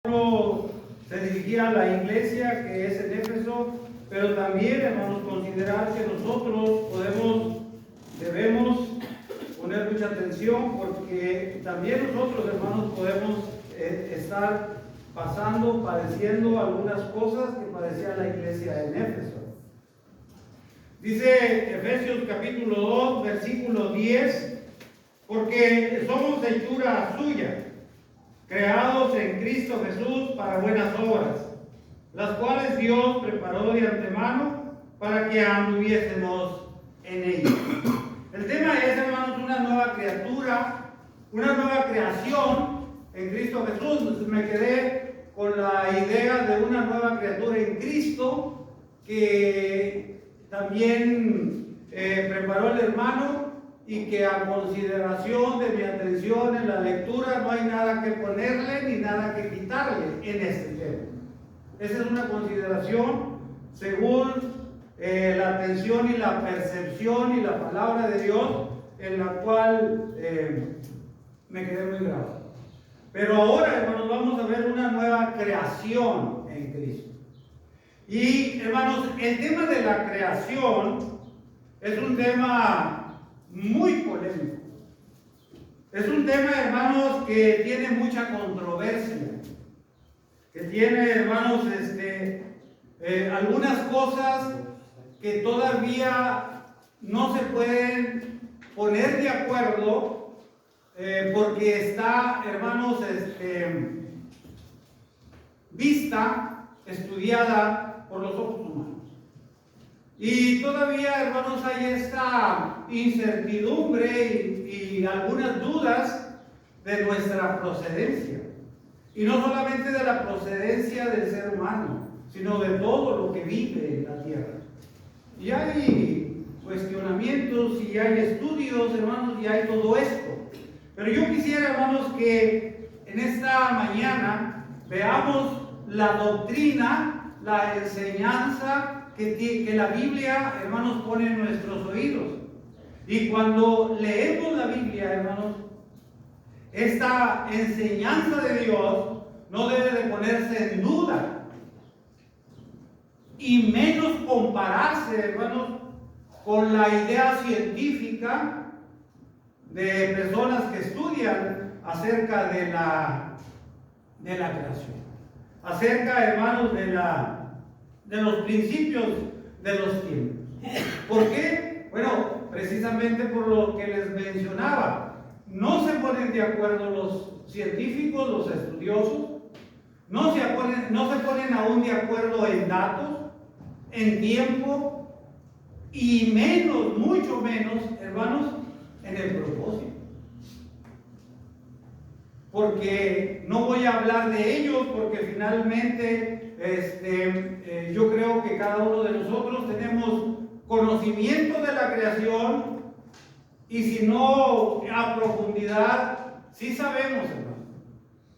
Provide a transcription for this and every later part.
Pablo se dirigía a la iglesia que es en Éfeso, pero también, hermanos, considerar que nosotros debemos poner mucha atención, porque también nosotros, hermanos, podemos estar padeciendo algunas cosas que padecía la iglesia en Éfeso. Dice Efesios capítulo 2, versículo 10, porque somos hechura suya, creados en Cristo Jesús para buenas obras, las cuales Dios preparó de antemano para que anduviésemos en ellas. El tema es, hermanos, una nueva criatura, una nueva creación en Cristo Jesús. Me quedé con la idea de una nueva criatura en Cristo que también preparó el hermano, y que a consideración de mi atención en la lectura no hay nada que ponerle ni nada que quitarle en este tema. Esa es una consideración según la atención y la percepción y la palabra de Dios, en la cual me quedé muy grabado. Pero ahora, hermanos, vamos a ver una nueva creación en Cristo. Y, hermanos, el tema de la creación es un tema muy polémico. Es un tema, hermanos, que tiene mucha controversia, que tiene, hermanos, algunas cosas que todavía no se pueden poner de acuerdo, porque está, hermanos, estudiada por los ojos humanos. Y todavía, hermanos, hay esta incertidumbre y algunas dudas de nuestra procedencia. Y no solamente de la procedencia del ser humano, sino de todo lo que vive en la tierra. Y hay cuestionamientos y hay estudios, hermanos, y hay todo esto. Pero yo quisiera, hermanos, que en esta mañana veamos la doctrina, la enseñanza que la Biblia, hermanos, pone en nuestros oídos. Y cuando leemos la Biblia, hermanos, esta enseñanza de Dios no debe de ponerse en duda, y menos compararse, hermanos, con la idea científica de personas que estudian acerca de la creación, acerca, hermanos, de los principios de los tiempos. ¿Por qué? Bueno, precisamente por lo que les mencionaba. No se ponen de acuerdo los científicos, los estudiosos, no se ponen aún de acuerdo en datos, en tiempo, y menos, mucho menos, hermanos, en el propósito. Porque no voy a hablar de ellos, porque finalmente yo creo que cada uno de nosotros tenemos conocimiento de la creación, y si no a profundidad, sí sabemos, hermanos,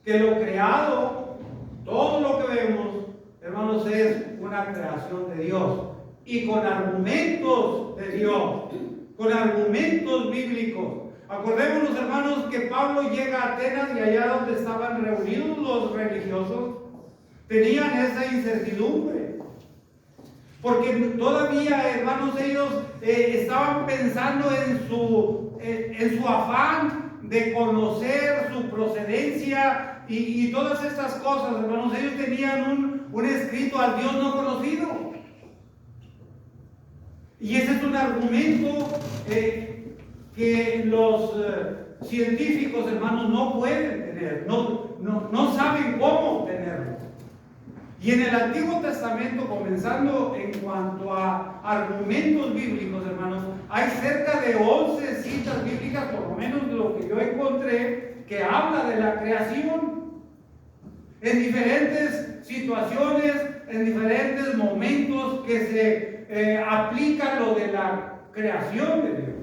que lo creado, todo lo que vemos, hermanos, es una creación de Dios, y con argumentos de Dios, con argumentos bíblicos. Acordémonos, hermanos, que Pablo llega a Atenas, y allá donde estaban reunidos los religiosos tenían esa incertidumbre, porque todavía, hermanos, ellos estaban pensando en su afán de conocer su procedencia y todas estas cosas, hermanos. Ellos tenían un escrito al Dios no conocido, y ese es un argumento que los científicos, hermanos, no pueden tener, no saben cómo tenerlo. Y en el Antiguo Testamento, comenzando en cuanto a argumentos bíblicos, hermanos, hay cerca de 11 citas bíblicas, por lo menos de lo que yo encontré, que habla de la creación en diferentes situaciones, en diferentes momentos, que se aplica lo de la creación de Dios.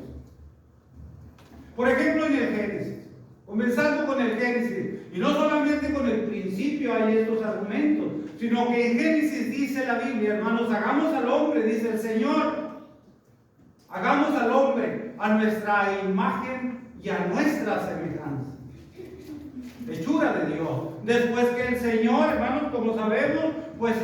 Por ejemplo, en el Génesis, comenzando con el Génesis, y no solamente con el principio hay estos argumentos, sino que en Génesis dice la Biblia, hermanos, hagamos al hombre, dice el Señor, hagamos al hombre a nuestra imagen y a nuestra semejanza. Hechura de Dios. después que el Señor, hermanos, como sabemos, pues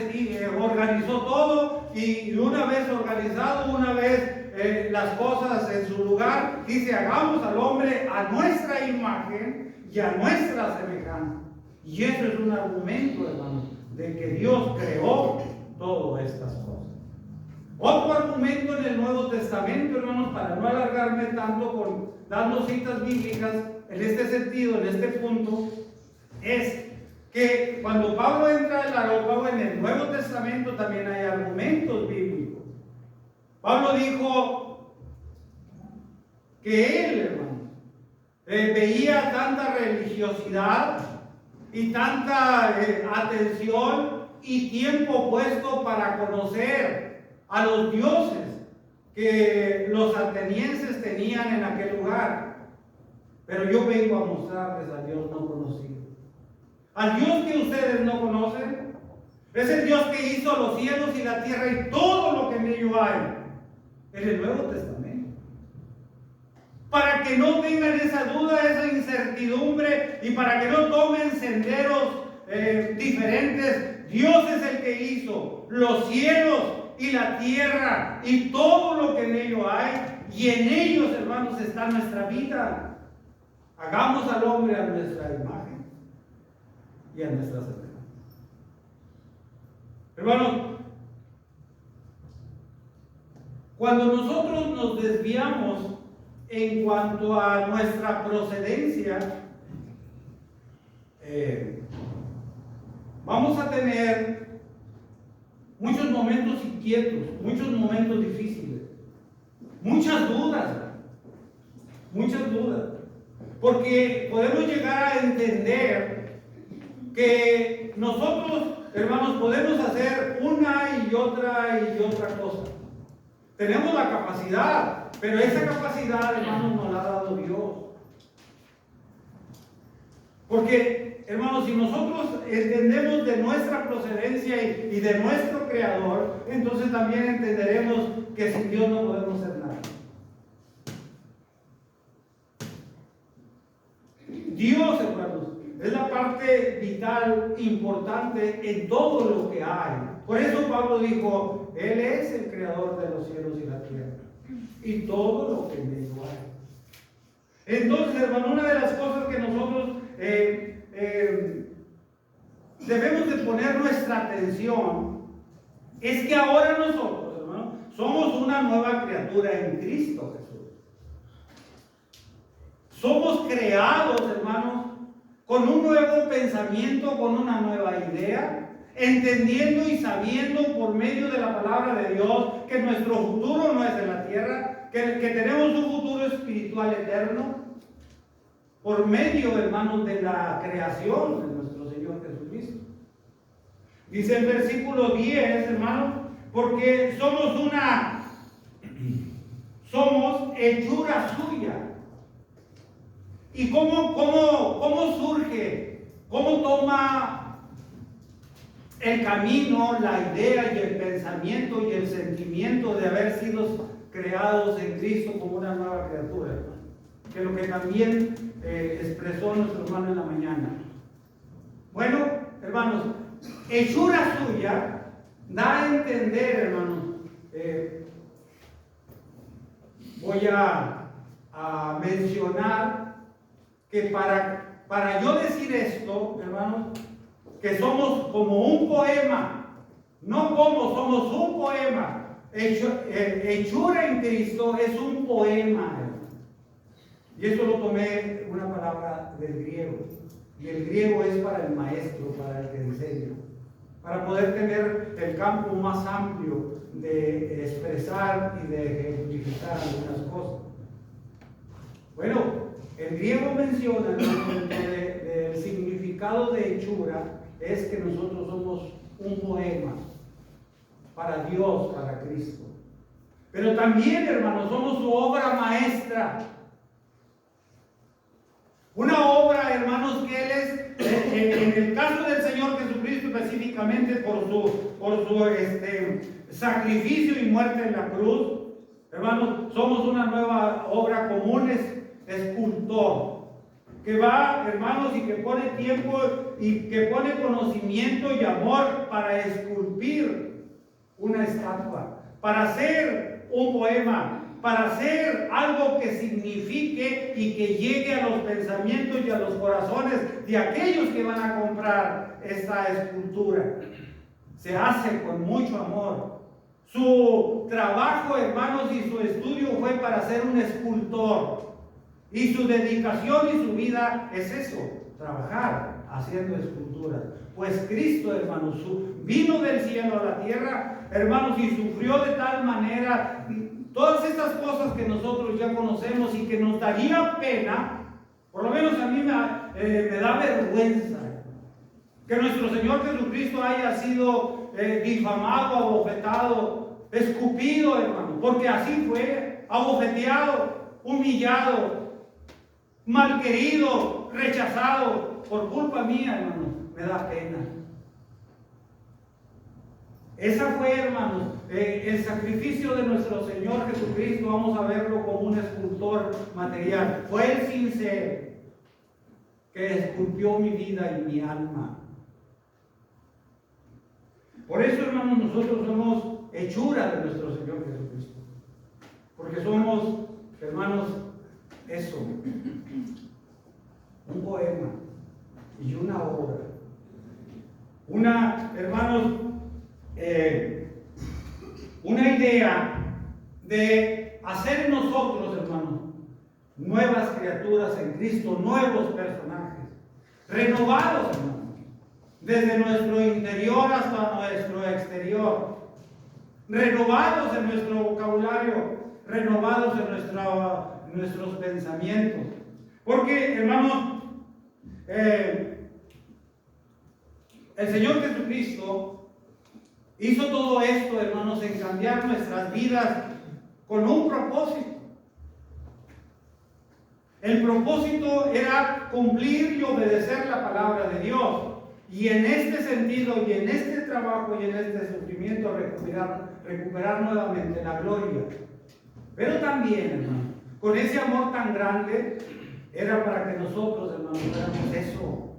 organizó todo, y una vez organizado, una vez las cosas en su lugar, dice: hagamos al hombre a nuestra imagen y a nuestra semejanza. Y eso es un argumento, hermanos, de que Dios creó todas estas cosas. Otro argumento en el Nuevo Testamento, hermanos, para no alargarme tanto dando citas bíblicas en este sentido, en este punto, es que cuando Pablo entra al Areópago en el Nuevo Testamento también hay argumentos bíblicos. Pablo dijo que él, hermano, veía tanta religiosidad y tanta atención y tiempo puesto para conocer a los dioses que los atenienses tenían en aquel lugar. Pero yo vengo a mostrarles al Dios no conocido. Al Dios que ustedes no conocen. Es el Dios que hizo los cielos y la tierra y todo lo que en ello hay. En el Nuevo Testamento. Para que no tengan esa duda, esa incertidumbre, y para que no tomen senderos diferentes. Dios es el que hizo los cielos y la tierra y todo lo que en ello hay, y en ellos, hermanos, está nuestra vida. Hagamos al hombre a nuestra imagen y a nuestra semejanza. Hermanos, cuando nosotros nos desviamos en cuanto a nuestra procedencia, vamos a tener muchos momentos inquietos, muchos momentos difíciles, muchas dudas, porque podemos llegar a entender que nosotros, hermanos, podemos hacer una y otra cosa. Tenemos la capacidad, pero esa capacidad, hermanos, nos la ha dado Dios. Porque, hermanos, si nosotros entendemos de nuestra procedencia y de nuestro Creador, entonces también entenderemos que sin Dios no podemos hacer nada. Dios, hermanos, es la parte vital, importante en todo lo que hay. Por eso Pablo dijo: Él es el creador de los cielos y la tierra y todo lo que en ello hay. Entonces, hermano, una de las cosas que nosotros debemos de poner nuestra atención es que ahora nosotros, hermano, somos una nueva criatura en Cristo Jesús. Somos creados, hermanos, con un nuevo pensamiento, con una nueva idea, entendiendo y sabiendo por medio de la palabra de Dios que nuestro futuro no es en la tierra, que tenemos un futuro espiritual eterno, por medio, hermanos, de la creación de nuestro Señor Jesucristo. Dice el versículo 10, hermanos: porque somos hechura suya. ¿Y cómo surge? ¿Cómo toma el camino, la idea y el pensamiento y el sentimiento de haber sido creados en Cristo como una nueva criatura, hermano? Que es lo que también expresó nuestro hermano en la mañana. Bueno, hermanos, hechura suya da a entender, hermanos, voy a mencionar que para yo decir esto, hermanos, que somos como un poema, somos un poema. Hechura en Cristo es un poema, hermano. Y eso lo tomé una palabra del griego. Y el griego es para el maestro, para el que diseña, para poder tener el campo más amplio de expresar y de ejemplificar algunas cosas. Bueno, el griego menciona, dentro del significado de hechura, es que nosotros somos un poema para Dios, para Cristo. Pero también, hermanos, somos su obra maestra. Una obra, hermanos, que Él es, en el caso del Señor Jesucristo, específicamente por su sacrificio y muerte en la cruz, hermanos, somos una nueva obra como un escultor que va, hermanos, y que pone tiempo y que pone conocimiento y amor para esculpir una estatua, para hacer un poema, para hacer algo que signifique y que llegue a los pensamientos y a los corazones de aquellos que van a comprar esta escultura. Se hace con mucho amor. Su trabajo, hermanos, y su estudio fue para ser un escultor. Y su dedicación y su vida es eso, trabajar haciendo esculturas. Pues Cristo, hermanos, vino del cielo a la tierra, hermanos, y sufrió de tal manera todas estas cosas que nosotros ya conocemos y que nos daría pena, por lo menos a mí me da vergüenza, que nuestro Señor Jesucristo haya sido difamado, abofetado, escupido, hermano, porque así fue, abofeteado, humillado, malquerido, rechazado, por culpa mía, hermano, me da pena. Esa fue, hermanos, el sacrificio de nuestro Señor Jesucristo. Vamos a verlo como un escultor material. Fue el sincero que esculpió mi vida y mi alma. Por eso, hermanos, nosotros somos hechura de nuestro Señor Jesucristo. Porque somos, hermanos, eso, un poema y una obra. Hermanos, una idea de hacer nosotros, hermanos, nuevas criaturas en Cristo, nuevos personajes, renovados, hermanos, desde nuestro interior hasta nuestro exterior, renovados en nuestro vocabulario, renovados en nuestros pensamientos. Porque, hermanos, el Señor Jesucristo hizo todo esto, hermanos, en cambiar nuestras vidas con un propósito. El propósito era cumplir y obedecer la palabra de Dios. Y en este sentido, y en este trabajo, y en este sufrimiento, recuperar nuevamente la gloria. Pero también, hermano, con ese amor tan grande, era para que nosotros, hermanos, fuéramos eso,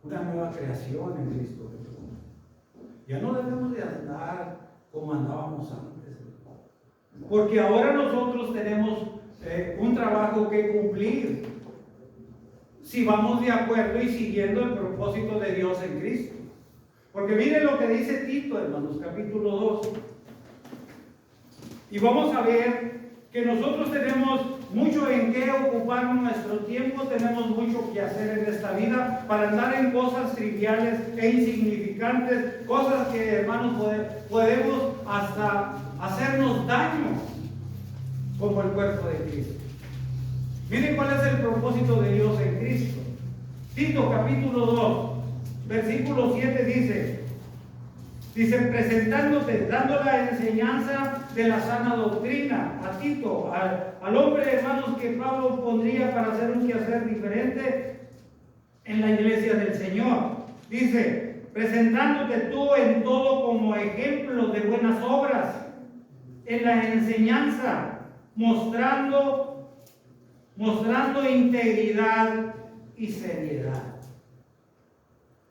una nueva creación en Cristo Jesús. Ya no debemos de andar como andábamos antes, porque ahora nosotros tenemos un trabajo que cumplir, si vamos de acuerdo y siguiendo el propósito de Dios en Cristo. Porque miren lo que dice Tito, hermanos, capítulo 2. Y vamos a ver que nosotros tenemos mucho en qué ocupar nuestro tiempo, tenemos mucho que hacer en esta vida para andar en cosas triviales e insignificantes, cosas que, hermanos, podemos hasta hacernos daño, como el cuerpo de Cristo. Miren cuál es el propósito de Dios en Cristo. Tito capítulo 2, versículo 7 dice, presentándote, dando la enseñanza de la sana doctrina a Tito, al hombre, hermanos, que Pablo pondría para hacer un quehacer diferente en la iglesia del Señor. Dice, presentándote tú en todo como ejemplo de buenas obras, en la enseñanza, mostrando integridad y seriedad.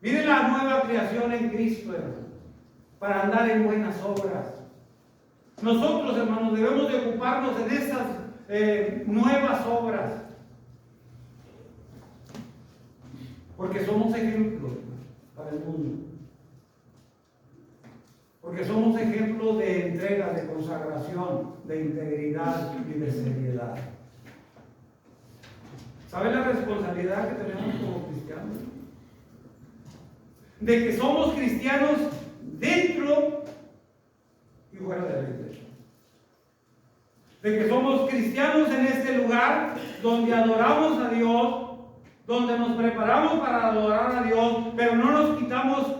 Miren la nueva creación en Cristo, hermano, para andar en buenas obras. Nosotros, hermanos, debemos de ocuparnos en estas nuevas obras, porque somos ejemplos para el mundo, porque somos ejemplos de entrega, de consagración, de integridad y de seriedad. ¿Sabe la responsabilidad que tenemos como cristianos? De que somos cristianos dentro y fuera de la iglesia. De que somos cristianos en este lugar donde adoramos a Dios, donde nos preparamos para adorar a Dios, pero no nos quitamos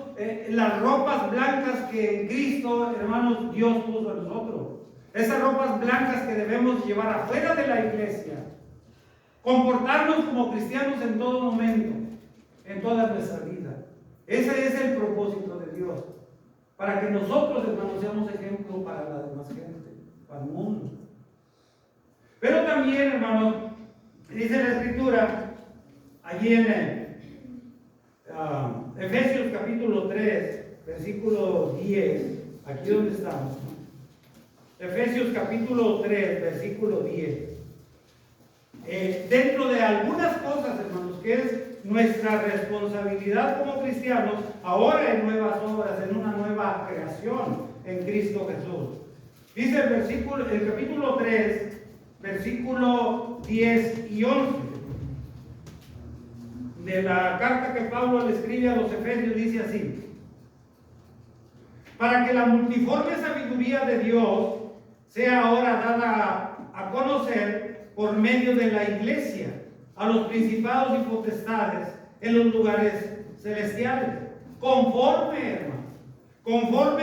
las ropas blancas que en Cristo, hermanos, Dios puso en nosotros. Esas ropas blancas que debemos llevar afuera de la iglesia. Comportarnos como cristianos en todo momento, en toda nuestra vida. Ese es el propósito de Dios. Para que nosotros, hermanos, seamos ejemplo para la demás gente, para el mundo. Pero también, hermanos, dice la Escritura, allí en Efesios capítulo 3, versículo 10, aquí donde estamos. Efesios capítulo 3, versículo 10. Dentro de algunas cosas, hermanos, que es nuestra responsabilidad como cristianos, ahora en nuevas obras, en una nueva creación en Cristo Jesús. Dice el capítulo 3, versículo 10 y 11 de la carta que Pablo le escribe a los Efesios, dice así: para que la multiforme sabiduría de Dios sea ahora dada a conocer por medio de la iglesia a los principados y potestades en los lugares celestiales, conforme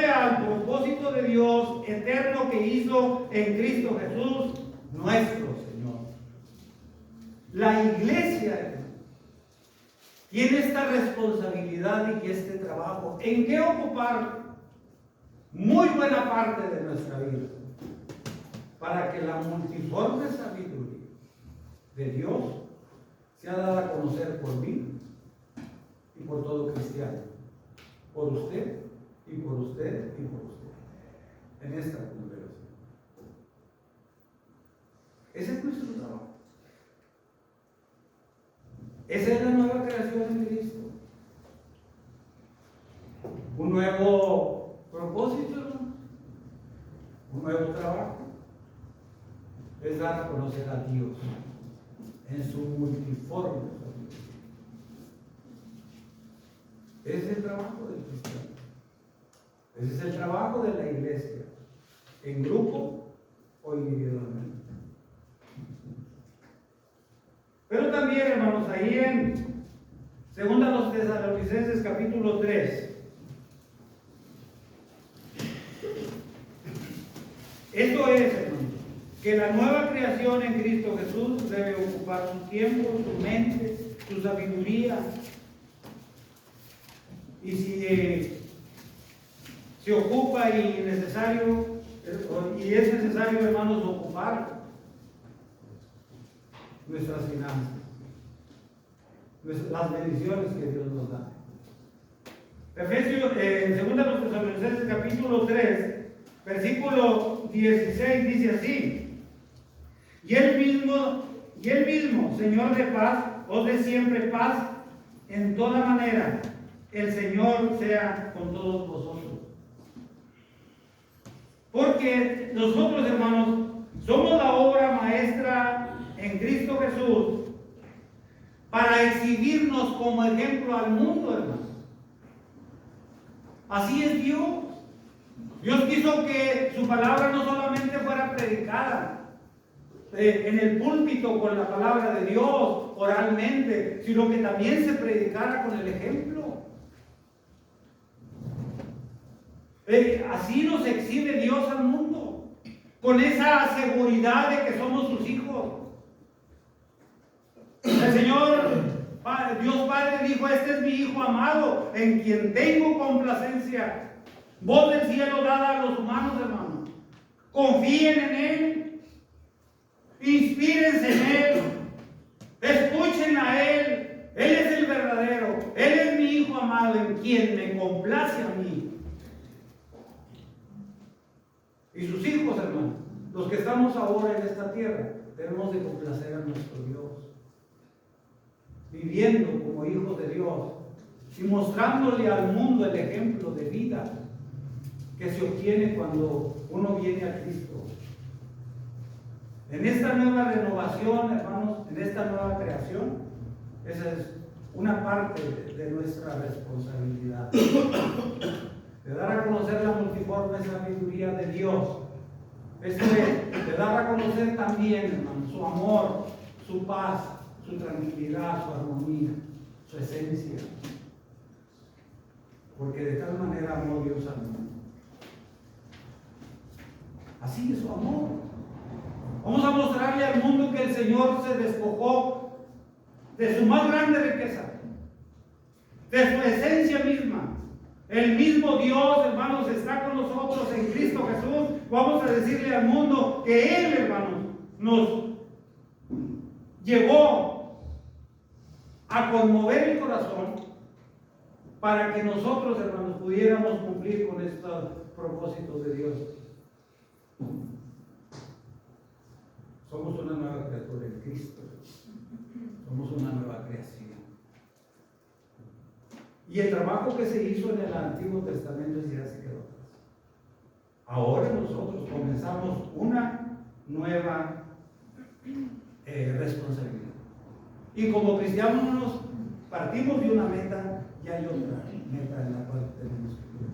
al propósito de Dios eterno que hizo en Cristo Jesús nuestro Señor. La iglesia, hermano, tiene esta responsabilidad y este trabajo. ¿En qué ocupar muy buena parte de nuestra vida? Para que la multiforme sabiduría de Dios sea dada a conocer por mí y por todo cristiano, por usted y por usted y por usted, en esta congregación. Ese es nuestro trabajo. Esa es la nueva creación en Cristo. Un nuevo propósito, hermano. Un nuevo trabajo. Es dar a conocer a Dios en su multiforme sabiduría. Ese es el trabajo del cristiano. Ese es el trabajo de la iglesia, en grupo o individualmente. Pero también, hermanos, ahí en 2 Tesalonicenses capítulo 3, esto es, hermanos, que la nueva creación en Cristo Jesús debe ocupar su tiempo, su mente, su sabiduría. Y si se ocupa y es necesario, hermanos, ocupar nuestras finanzas, las bendiciones que Dios nos da. Efesios, 2 Tesalonicenses capítulo 3, versículo 16 dice así: y él mismo, Señor de paz, os dé siempre paz en toda manera. El Señor sea con todos vosotros. Porque nosotros, hermanos, somos la obra maestra en Cristo Jesús para exhibirnos como ejemplo al mundo, hermanos. Así es Dios. Dios quiso que su palabra no solamente fuera predicada en el púlpito con la palabra de Dios oralmente, sino que también se predicara con el ejemplo. Así nos exhibe Dios al mundo, con esa seguridad de que somos sus hijos. El Señor, Dios Padre, dijo: este es mi Hijo amado, en quien tengo complacencia. Voz del cielo dada a los humanos, hermanos. Confíen en Él, inspírense en Él, escuchen a Él. Él es el verdadero, Él es mi Hijo amado, en quien me complace a mí. Y sus hijos, hermanos, los que estamos ahora en esta tierra, debemos de complacer a nuestro Dios, viviendo como hijos de Dios y mostrándole al mundo el ejemplo de vida que se obtiene cuando uno viene a Cristo. En esta nueva renovación, hermanos, en esta nueva creación, esa es una parte de nuestra responsabilidad. De dar a conocer la multiforme sabiduría de Dios. Esto es, de dar a conocer también, hermano, su amor, su paz, su tranquilidad, su armonía, su esencia. Porque de tal manera amó Dios al mundo. Así es su amor. Vamos a mostrarle al mundo que el Señor se despojó de su más grande riqueza, de su esencia misma. El mismo Dios, hermanos, está con nosotros en Cristo Jesús. Vamos a decirle al mundo que Él, hermanos, nos llevó a conmover el corazón para que nosotros, hermanos, pudiéramos cumplir con estos propósitos de Dios. Somos una nueva criatura en Cristo. Somos una nueva creación. Y el trabajo que se hizo en el Antiguo Testamento ya se quedó atrás. Ahora nosotros comenzamos una nueva responsabilidad. Y como cristianos nos partimos de una meta y hay otra meta en la cual tenemos que cumplir.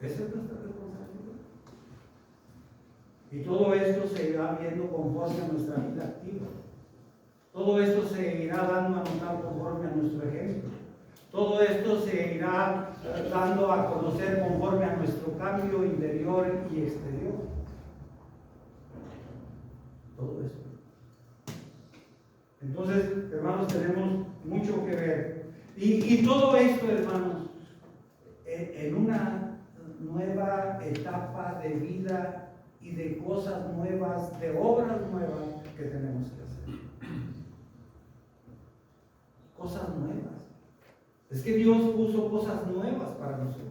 Esa es nuestra responsabilidad. Y todo esto se irá viendo conforme a nuestra vida activa. Todo esto se irá dando a notar conforme a nuestro ejemplo. Todo esto se irá dando a conocer conforme a nuestro cambio interior y exterior. Todo esto. Entonces, hermanos, tenemos mucho que ver. Y todo esto, hermanos, en una nueva etapa de vida y de cosas nuevas, de obras nuevas que tenemos que hacer. Cosas nuevas. Es que Dios puso cosas nuevas para nosotros.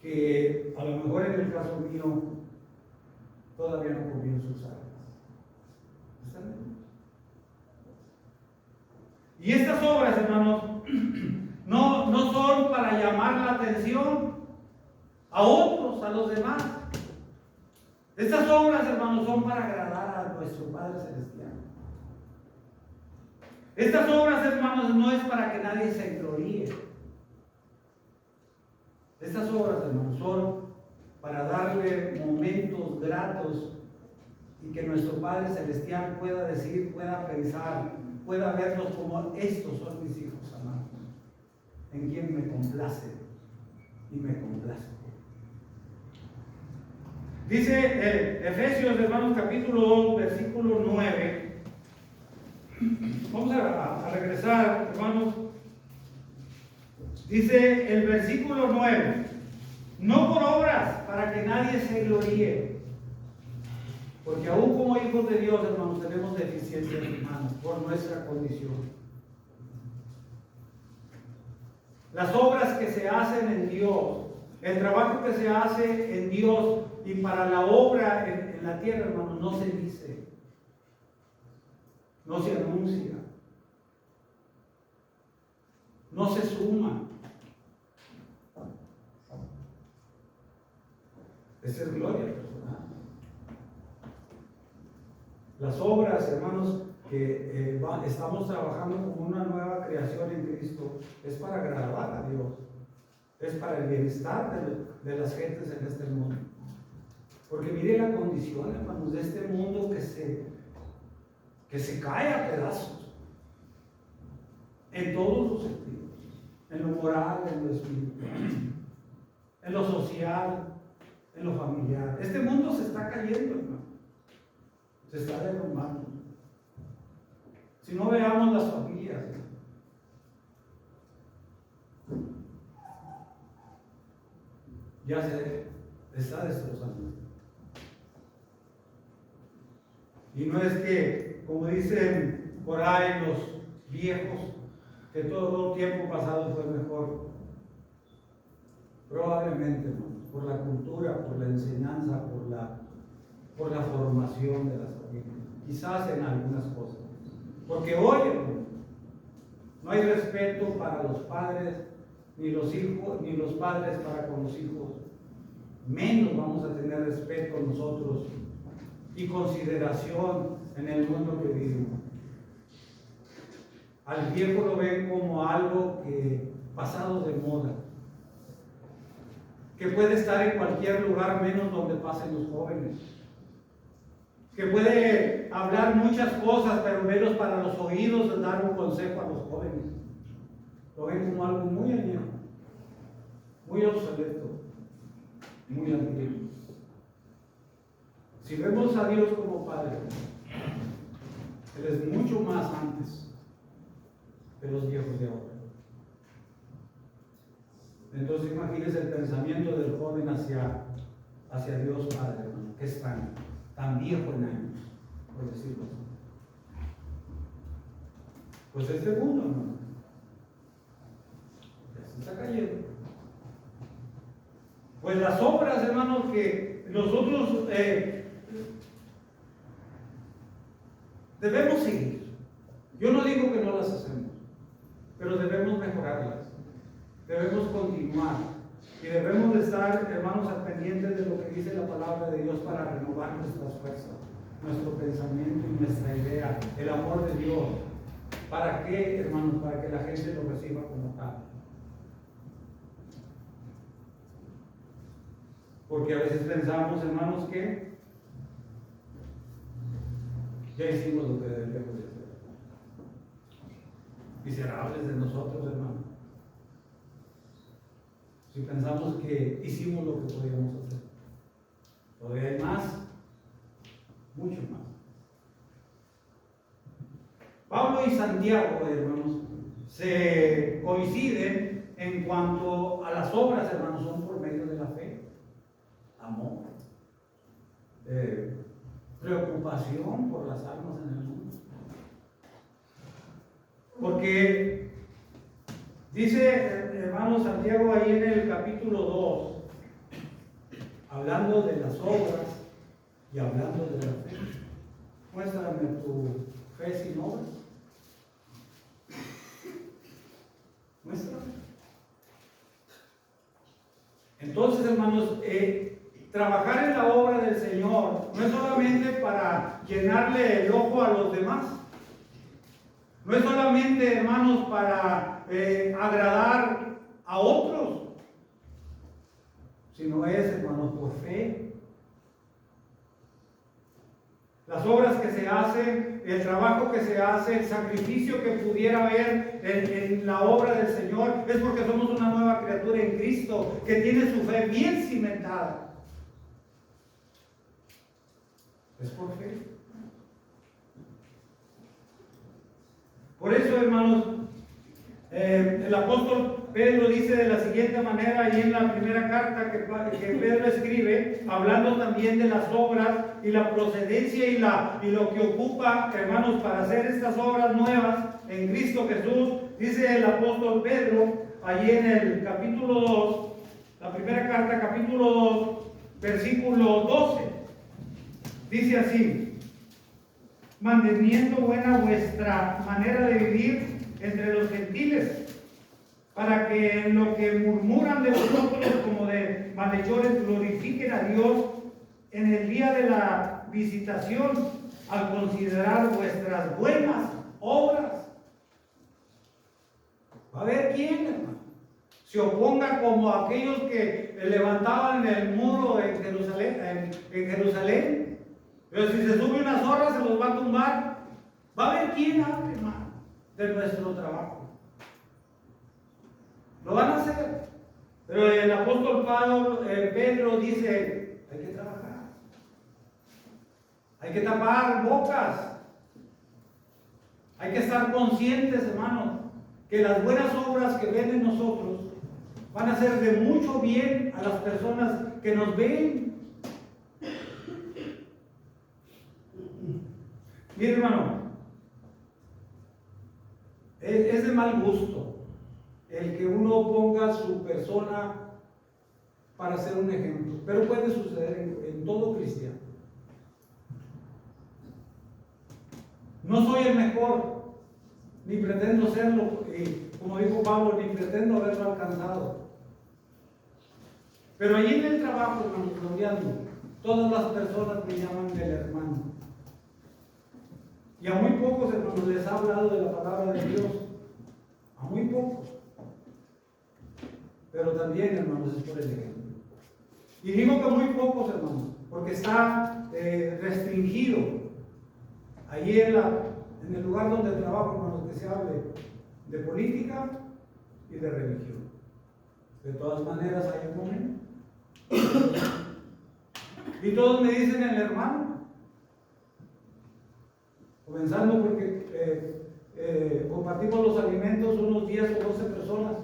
Que a lo mejor en el caso mío todavía no comienzo a usarlas. ¿Están bien? Y estas obras, hermanos, no son para llamar la atención a otros, a los demás. Estas obras, hermanos, son para agradar a nuestro Padre Celestial. Estas obras, hermanos, no es para que nadie se engloríe. Estas obras, hermanos, son para darle momentos gratos y que nuestro Padre Celestial pueda decir, pueda pensar, pueda verlos como estos son mis hijos amados, en quien me complace y me complace. Dice Efesios, hermanos, capítulo 2, versículo 9. Vamos a regresar, hermanos. Dice el versículo 9: no por obras, para que nadie se gloríe. Porque aún como hijos de Dios, hermanos, tenemos deficiencias humanas por nuestra condición. Las obras que se hacen en Dios, el trabajo que se hace en Dios y para la obra en la tierra, hermanos, no se dice, no se anuncia, no se suma. Esa es gloria personal. Las obras, hermanos, que estamos trabajando como una nueva creación en Cristo, es para agradar a Dios, es para el bienestar de las gentes en este mundo. Porque mire la condición, hermanos, de este mundo que se cae a pedazos, en todos los sentidos, en lo moral, en lo espiritual, en lo social, en lo familiar. Este mundo se está cayendo, hermano, se está derrumbando. Si no, veamos las familias, ya se está destrozando. Y no es que, como dicen por ahí los viejos, que todo tiempo pasado fue mejor. Probablemente, hermanos, por la cultura, por la enseñanza, por la formación de las familias. Quizás en algunas cosas. Porque hoy, hermanos, no hay respeto para los padres, ni los hijos, ni los padres para con los hijos. Menos vamos a tener respeto nosotros y consideración en el mundo que vivimos. Al viejo lo ven como algo que pasado de moda, que puede estar en cualquier lugar menos donde pasen los jóvenes, que puede hablar muchas cosas pero menos para los oídos de dar un consejo a los jóvenes. Lo ven como algo muy añejo, muy obsoleto, muy antiguo. Si vemos a Dios como Padre, Él es mucho más antes de los viejos de ahora. Entonces imagínense el pensamiento del joven hacia Dios Padre, hermano, que es tan viejo en años, por decirlo así. Pues el segundo, hermano. Ya se está cayendo. Pues las obras, hermanos, que nosotros debemos seguir. Yo no digo que no las hacemos, pero debemos mejorarlas. Debemos continuar. Y debemos de estar, hermanos, al pendiente de lo que dice la palabra de Dios para renovar nuestras fuerzas, nuestro pensamiento y nuestra idea, el amor de Dios. ¿Para qué, hermanos? Para que la gente lo reciba como tal. Porque a veces pensamos, hermanos, que ya hicimos lo que debemos de hacer. Miserables de nosotros, hermanos. Si pensamos que hicimos lo que podíamos hacer. Todavía hay más, mucho más. Pablo y Santiago, hermanos, se coinciden en cuanto a las obras, hermanos, son por medio de la fe, amor, preocupación por las almas en el mundo. Porque dice, hermano Santiago, ahí en el capítulo 2, hablando de las obras y hablando de la fe. Muéstrame tu fe sin obras. Muéstrame. Entonces, hermanos, trabajar en la obra del Señor no es solamente para llenarle el ojo a los demás. No es solamente, hermanos, para agradar a otros, sino es, hermanos, por fe. Las obras que se hacen, el trabajo que se hace, el sacrificio que pudiera haber en la obra del Señor, es porque somos una nueva criatura en Cristo, que tiene su fe bien cimentada. Es por fe. Por eso, hermanos, el apóstol Pedro dice de la siguiente manera, ahí en la primera carta que Pedro escribe, hablando también de las obras y la procedencia y lo que ocupa, hermanos, para hacer estas obras nuevas en Cristo Jesús. Dice el apóstol Pedro, allí en el capítulo 2, la primera carta, capítulo 2, versículo 12, dice así: manteniendo buena vuestra manera de vivir entre los gentiles, para que en lo que murmuran de vosotros como de malhechores glorifiquen a Dios en el día de la visitación, al considerar vuestras buenas obras. Va a haber quién, hermano, se oponga como aquellos que levantaban el muro en Jerusalén. Pero si se sube una zorra, se los va a tumbar. Va a haber quién hable, hermano, de nuestro trabajo. Lo van a hacer. Pero el apóstol Pedro dice: hay que trabajar. Hay que tapar bocas. Hay que estar conscientes, hermanos, que las buenas obras que ven en nosotros van a ser de mucho bien a las personas que nos ven. Mire, hermano, es de mal gusto el que uno ponga su persona para ser un ejemplo, pero puede suceder en todo cristiano. No soy el mejor, ni pretendo serlo, y como dijo Pablo, ni pretendo haberlo alcanzado. Pero allí en el trabajo, hermano, rodeando, todas las personas me llaman del hermano. Y a muy pocos, hermanos, les ha hablado de la palabra de Dios. A muy pocos. Pero también, hermanos, es por el ejemplo. Y digo que muy pocos, hermanos, porque está restringido. Allí en el lugar donde trabajo, hermanos, que se hable de política y de religión. De todas maneras hay un momento. Y todos me dicen el hermano. Comenzando porque compartimos los alimentos unos 10 o 12 personas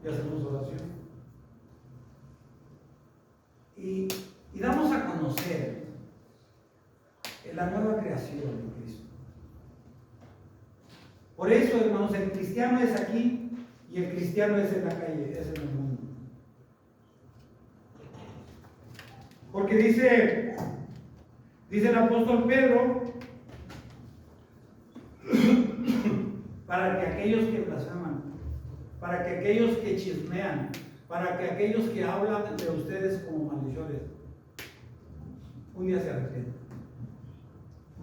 y hacemos oración. Y damos a conocer la nueva creación en Cristo. Por eso, hermanos, el cristiano es aquí y el cristiano es en la calle, es en el mundo. Porque dice el apóstol Pedro, para que aquellos que blasfeman, para que aquellos que chismean, para que aquellos que hablan de ustedes como malhechores, un día se arrepientan.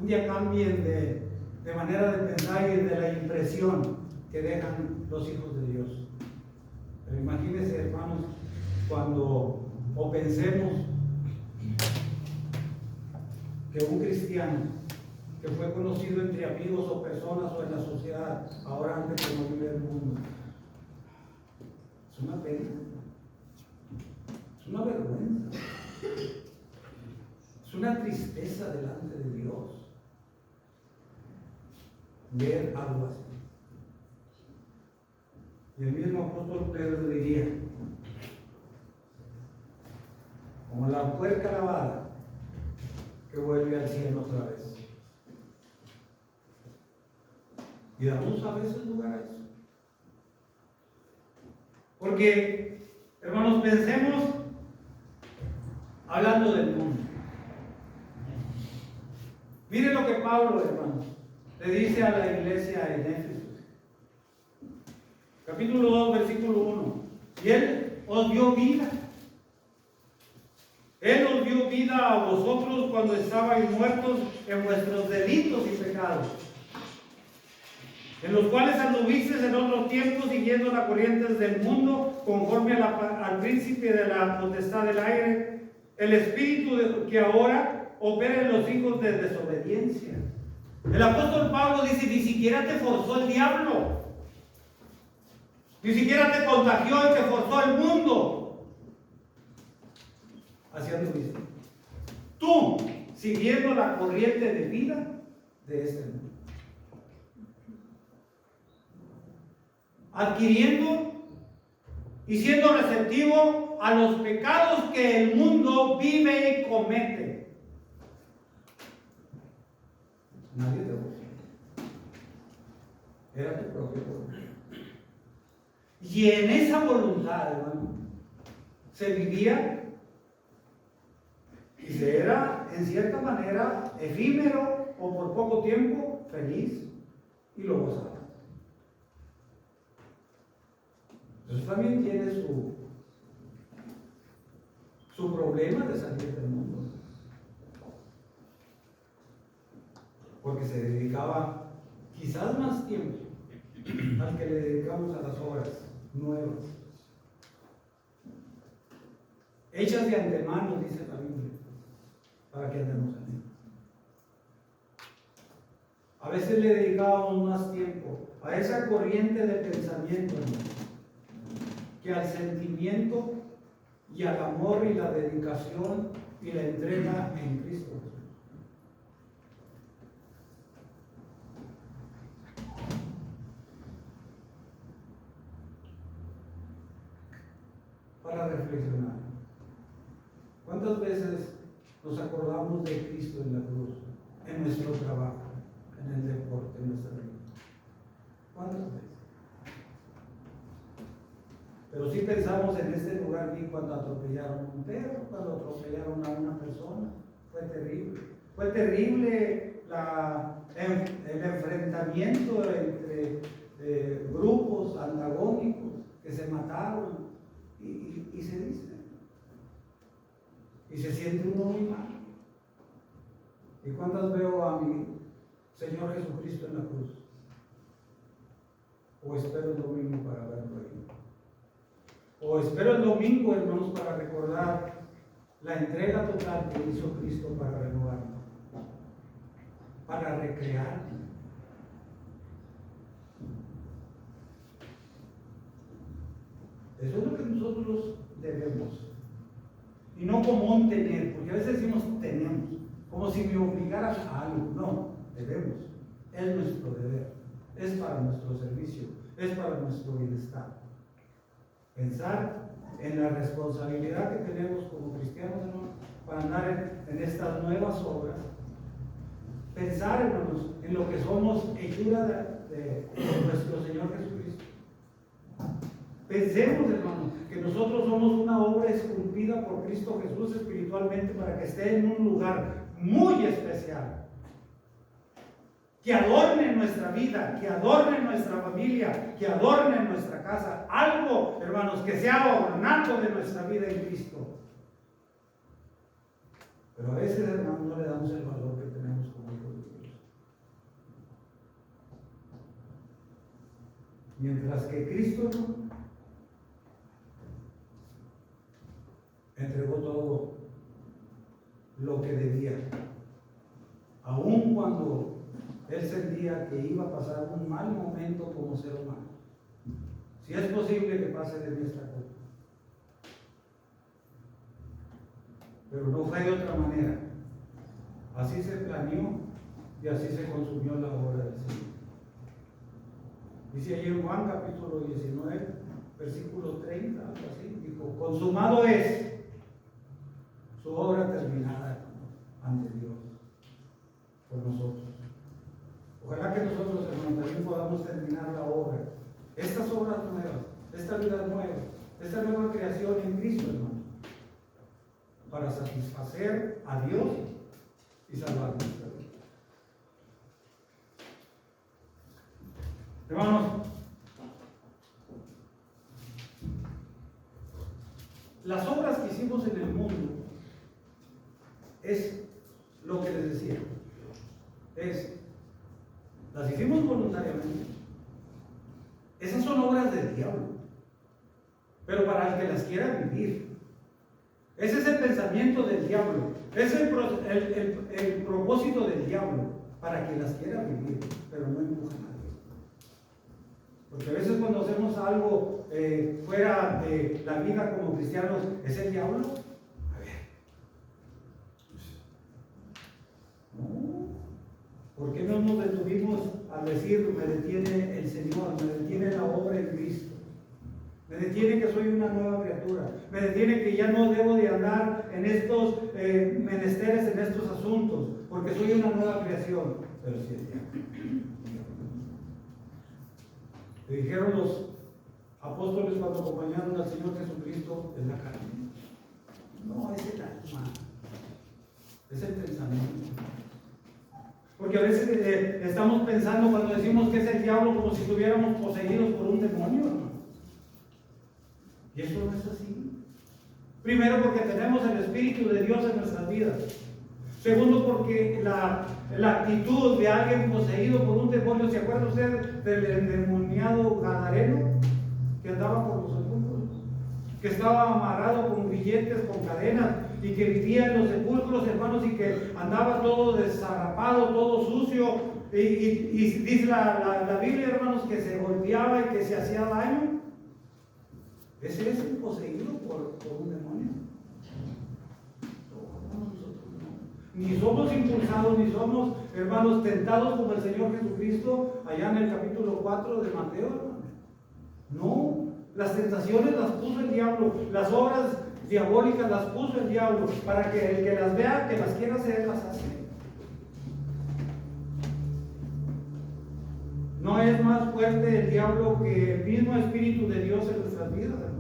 Un día cambien de manera de pensar y de la impresión que dejan los hijos de Dios. Pero imagínense, hermanos, o pensemos que un cristiano que fue conocido entre amigos o personas o en la sociedad, ahora ande como vive el mundo. Es una pena. Es una vergüenza. Es una tristeza delante de Dios ver algo así. Y el mismo apóstol Pedro diría, como la puerca lavada que vuelve al cielo otra vez. Y damos a veces lugar a eso. Porque, hermanos, pensemos hablando del mundo. Miren lo que Pablo, hermanos, le dice a la iglesia en Éfeso. Capítulo 2, versículo 1. Y Él os dio vida. Él os dio vida a vosotros cuando estabais muertos en vuestros delitos y pecados, en los cuales anduvisteis en otros tiempos siguiendo las corrientes del mundo, conforme al príncipe de la potestad del aire, el espíritu que ahora opera en los hijos de desobediencia. El apóstol Pablo dice, ni siquiera te forzó el diablo, ni siquiera te contagió y te forzó el mundo. Así anduviste. Tú, siguiendo la corriente de vida de este mundo. Adquiriendo y siendo receptivo a los pecados que el mundo vive y comete. Nadie te busca. Era tu propia voluntad. Y en esa voluntad, hermano, se vivía y se era, en cierta manera, efímero o por poco tiempo, feliz y lo gozaba. Eso también tiene su problema de salir del mundo. Porque se dedicaba quizás más tiempo al que le dedicamos a las obras nuevas, hechas de antemano, dice la Biblia, para que andemos en él. A veces le dedicábamos más tiempo a esa corriente de pensamiento, hermano, que al sentimiento y al amor y la dedicación y la entrega en Cristo. Para reflexionar, ¿cuántas veces nos acordamos de Cristo en la cruz, en nuestro trabajo, en el deporte, en nuestra vida? ¿Cuántas veces? Pero sí pensamos en este lugar aquí cuando atropellaron a un perro, cuando atropellaron a una persona. Fue terrible. Fue terrible el enfrentamiento entre grupos antagónicos que se mataron. Y se dice. Y se siente uno muy mal. ¿Y cuántas veo a mi Señor Jesucristo en la cruz? O espero el domingo para verlo ahí. O espero el domingo, hermanos, para recordar la entrega total que hizo Cristo para renovarnos, para recrearnos. Eso es lo que nosotros debemos. Y no como un tener, porque a veces decimos tenemos, como si me obligaran a algo. No, debemos. Es nuestro deber, es para nuestro servicio, es para nuestro bienestar. Pensar en la responsabilidad que tenemos como cristianos, hermanos, para andar en estas nuevas obras. Pensar, hermanos, en lo que somos hechura nuestro Señor Jesucristo. Pensemos, hermanos, que nosotros somos una obra esculpida por Cristo Jesús espiritualmente para que esté en un lugar muy especial. Que adorne nuestra vida, que adorne nuestra familia, que adorne nuestra casa. Algo, hermanos, que sea ornato de nuestra vida en Cristo. Pero a veces, hermanos, no le damos el valor que tenemos como hijos de Dios. Mientras que Cristo entregó todo lo que debía, aun cuando Él sentía que iba a pasar un mal momento como ser humano. Si es posible que pase de nuestra culpa. Pero no fue de otra manera. Así se planeó y así se consumió la obra del Señor. Dice allí en Juan capítulo 19, versículo 30, algo así, dijo, consumado es su obra terminada ante Dios por nosotros. Ojalá que nosotros, hermanos, también podamos terminar la obra, estas obras nuevas, esta vida nueva, esta nueva creación en Cristo, hermanos, para satisfacer a Dios y salvar nuestra vida. Hermanos, las obras que hicimos en el mundo es lo que les decía, las hicimos voluntariamente. Esas son obras del diablo, pero para el que las quiera vivir. Ese es el pensamiento del diablo, es el propósito del diablo, para que las quiera vivir, pero no empuja a nadie. Porque a veces cuando hacemos algo fuera de la vida como cristianos, ¿es el diablo? A ver. No. ¿Por qué no nos detuvimos al decir, me detiene el Señor, me detiene la obra en Cristo? Me detiene que soy una nueva criatura. Me detiene que ya no debo de andar en estos menesteres, en estos asuntos, porque soy una nueva creación. Pero sí es diablo. Le dijeron los apóstoles cuando acompañaron al Señor Jesucristo en la carne. No, es el alma, es el pensamiento. Porque a veces estamos pensando cuando decimos que es el diablo como si estuviéramos poseídos por un demonio, ¿no? Y eso no es así. Primero, porque tenemos el Espíritu de Dios en nuestras vidas. Segundo, porque la actitud de alguien poseído por un demonio, ¿se acuerda usted del endemoniado gadareno que andaba por los sepulcros? Que estaba amarrado con grilletes, con cadenas, y que vivía en los sepulcros, hermanos, y que andaba todo desarrapado, todo sucio, y dice la Biblia, hermanos, que se golpeaba y que se hacía daño. Ese es el poseído por un demonio. Ni somos impulsados, ni somos, hermanos, tentados como el Señor Jesucristo allá en el capítulo 4 de Mateo, hermano. No, las tentaciones las puso el diablo, las obras diabólicas las puso el diablo, para que el que las vea, que las quiera hacer, las hace. No es más fuerte el diablo que el mismo Espíritu de Dios en nuestras vidas, hermano.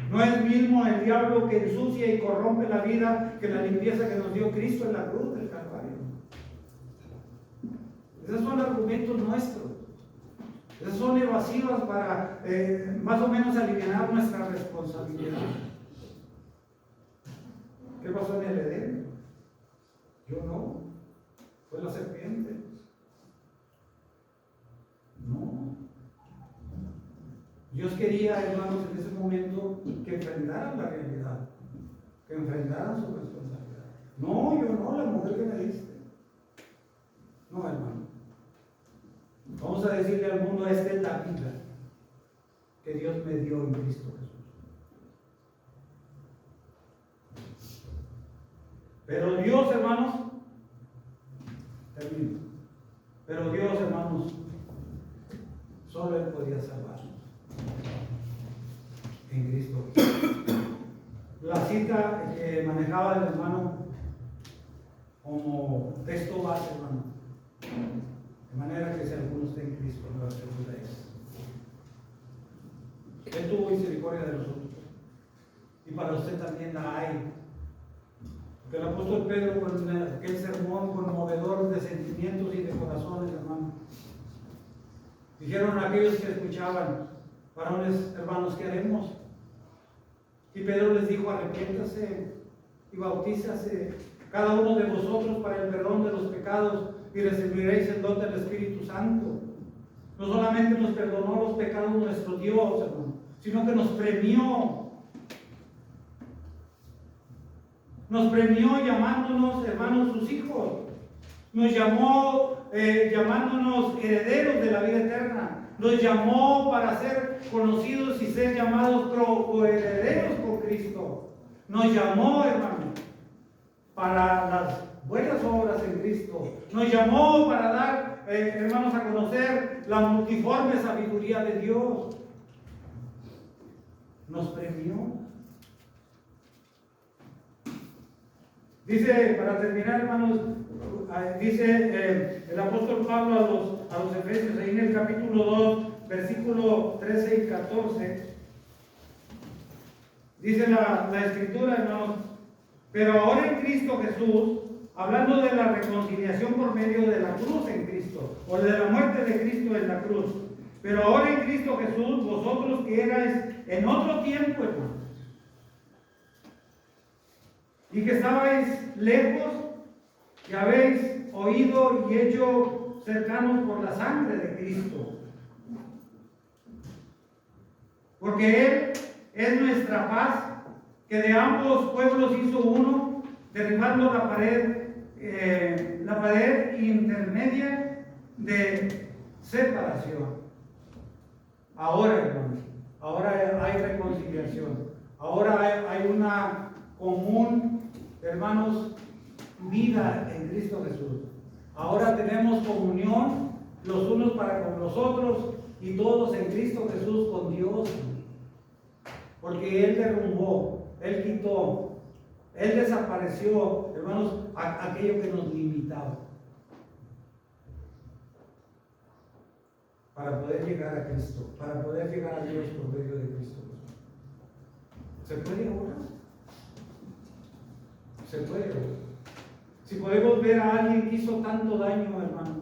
No es mismo el diablo que ensucia y corrompe la vida que la limpieza que nos dio Cristo en la cruz del Calvario. Esos son argumentos nuestros. Esas son evasivas para más o menos aliviar nuestra responsabilidad. ¿Qué pasó en el Edén? Yo no. Fue la serpiente. No. Dios quería, hermanos, en ese momento que enfrentaran la realidad, que enfrentaran su responsabilidad. No, yo no, la mujer que me diste. No, hermano. Vamos a decirle al mundo, esta es la vida que Dios me dio en Cristo Jesús. Pero Dios, hermanos, termino. Pero Dios, hermanos, solo Él podía salvarnos en Cristo. La cita que manejaba el hermano como texto base, hermano, De manera que si alguno está en Cristo, nueva criatura es. Él tuvo misericordia de nosotros. Y para usted también la hay. Porque el apóstol Pedro, con aquel sermón conmovedor de sentimientos y de corazones, hermano, dijeron a aquellos que escuchaban: varones, hermanos, ¿qué haremos? Y Pedro les dijo: arrepiéntase y bautízase cada uno de vosotros para el perdón de los pecados y recibiréis el don del Espíritu Santo. No solamente nos perdonó los pecados nuestro Dios, hermano, sino que nos premió. Nos premió llamándonos, hermanos, sus hijos. Nos llamó llamándonos herederos de la vida eterna. Nos llamó para ser conocidos y ser llamados coherederos con Cristo. Nos llamó, hermano, para las buenas obras en Cristo. Nos llamó para dar, hermanos, a conocer la multiforme sabiduría de Dios. Nos premió. Dice, para terminar, hermanos, dice el apóstol Pablo a los Efesios, ahí en el capítulo 2, versículo 13 y 14, dice la Escritura, hermanos: pero ahora en Cristo Jesús, hablando de la reconciliación por medio de la cruz en Cristo, o de la muerte de Cristo en la cruz, pero ahora en Cristo Jesús, vosotros que erais en otro tiempo, hermanos, y que estabais lejos, que habéis oído y hecho cercanos por la sangre de Cristo. Porque Él es nuestra paz, que de ambos pueblos hizo uno, derribando la pared intermedia de separación. Ahora, hermanos, ahora hay reconciliación. Ahora hay una común, hermanos, vida en Cristo Jesús. Ahora tenemos comunión los unos para con los otros y todos en Cristo Jesús con Dios. Porque Él derrumbó, Él quitó, Él desapareció, hermanos, aquello que nos limitaba. Para poder llegar a Cristo, para poder llegar a Dios por medio de Cristo. ¿Se puede ahora? Se puede. Si podemos ver a alguien que hizo tanto daño, hermano,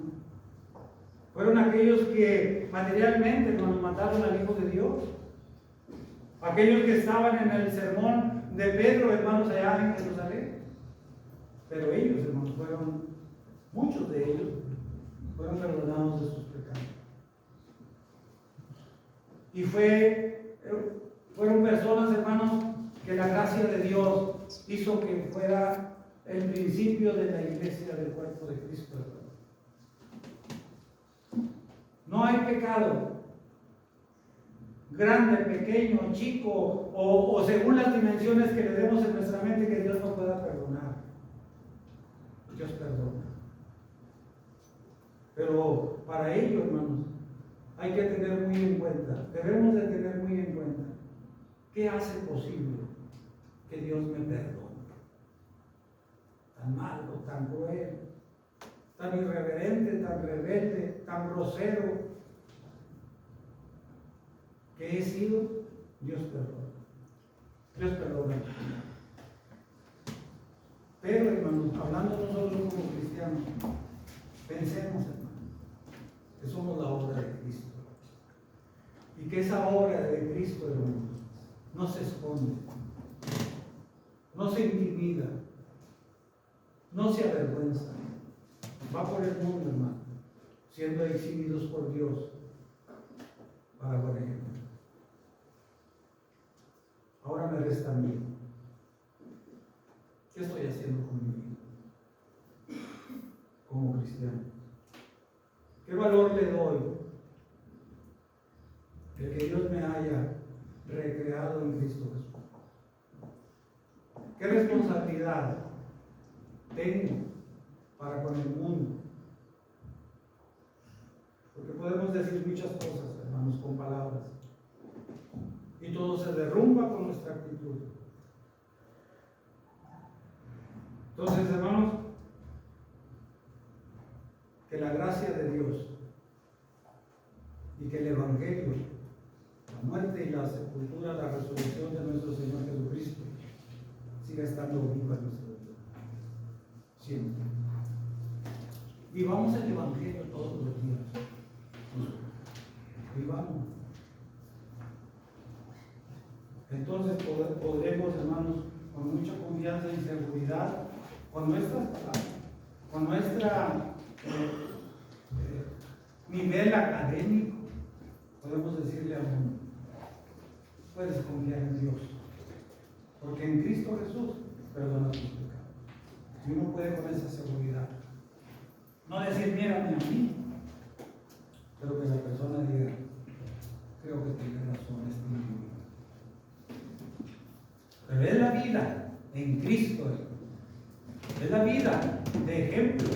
fueron aquellos que materialmente nos mataron al Hijo de Dios. Aquellos que estaban en el sermón de Pedro, hermanos, allá en Jerusalén. Pero ellos, hermanos, muchos de ellos, fueron perdonados de sus pecados. Y fueron personas, hermanos, que la gracia de Dios hizo que fuera el principio de la iglesia del cuerpo de Cristo. No hay pecado, grande, pequeño, chico, o según las dimensiones que le demos en nuestra mente, que Dios no pueda perdonar. Dios perdona. Pero para ello, hermanos, hay que tener muy en cuenta, debemos de tener muy en cuenta, ¿qué hace posible que Dios me perdone? Tan malo, tan cruel, tan irreverente, tan rebelde, tan grosero que he sido. Dios perdona. Dios perdona. Pero, hermanos, hablando nosotros como cristianos, pensemos, hermanos, que somos la obra de Cristo. Y que esa obra de Cristo, hermanos, no se esconde, no se intimida, no se avergüenza. Va por el mundo, hermano, siendo exhibidos por Dios para buen ejemplo. Ahora me resta a mí. ¿Qué estoy haciendo con mi vida como cristiano? ¿Qué valor le doy de que Dios me haya recreado en Cristo Jesús? ¿Qué responsabilidad tengo para con el mundo? Porque podemos decir muchas cosas, hermanos, con palabras, y todo se derrumba con nuestra actitud. Entonces, hermanos, que la gracia de Dios y que el Evangelio, la muerte y la sepultura, la resurrección de nuestro Señor Jesucristo, siga estando viva en nuestra vida. Siempre. Vivamos el Evangelio todos los días. Vivamos. Entonces podremos, hermanos, con mucha confianza y seguridad, con nuestras palabras, con nuestra nivel académico, podemos decirle al mundo: puedes confiar en Dios, porque en Cristo Jesús perdona tus pecados. Y uno puede con esa seguridad. No decir, mírame a mí, pero que la persona diga, creo que tiene razón este individuo. Pero es la vida en Cristo, es la vida de ejemplo,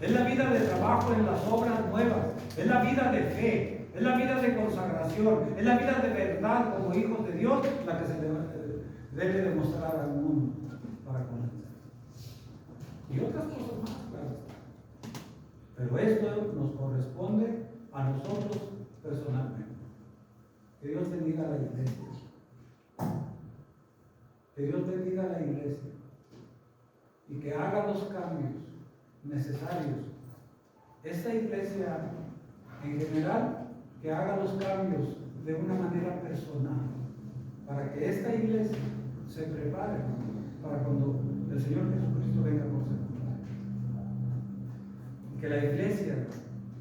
es la vida de trabajo en las obras nuevas, es la vida de fe, es la vida de consagración, es la vida de verdad como hijos de Dios la que se debe demostrar al mundo para conocer. Y otras cosas más, claro. Pero esto nos corresponde a nosotros personalmente. Que Dios bendiga a la iglesia. Que Dios bendiga a la iglesia. Y que haga los cambios necesarios. Esta iglesia en general, que haga los cambios de una manera personal. Para que esta iglesia se prepare para cuando el Señor Jesucristo venga por segunda. Y que la iglesia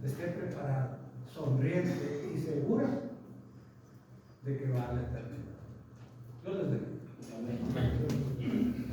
esté preparada, sonriente y segura de que va a la eternidad. Dios les bendiga. Amén.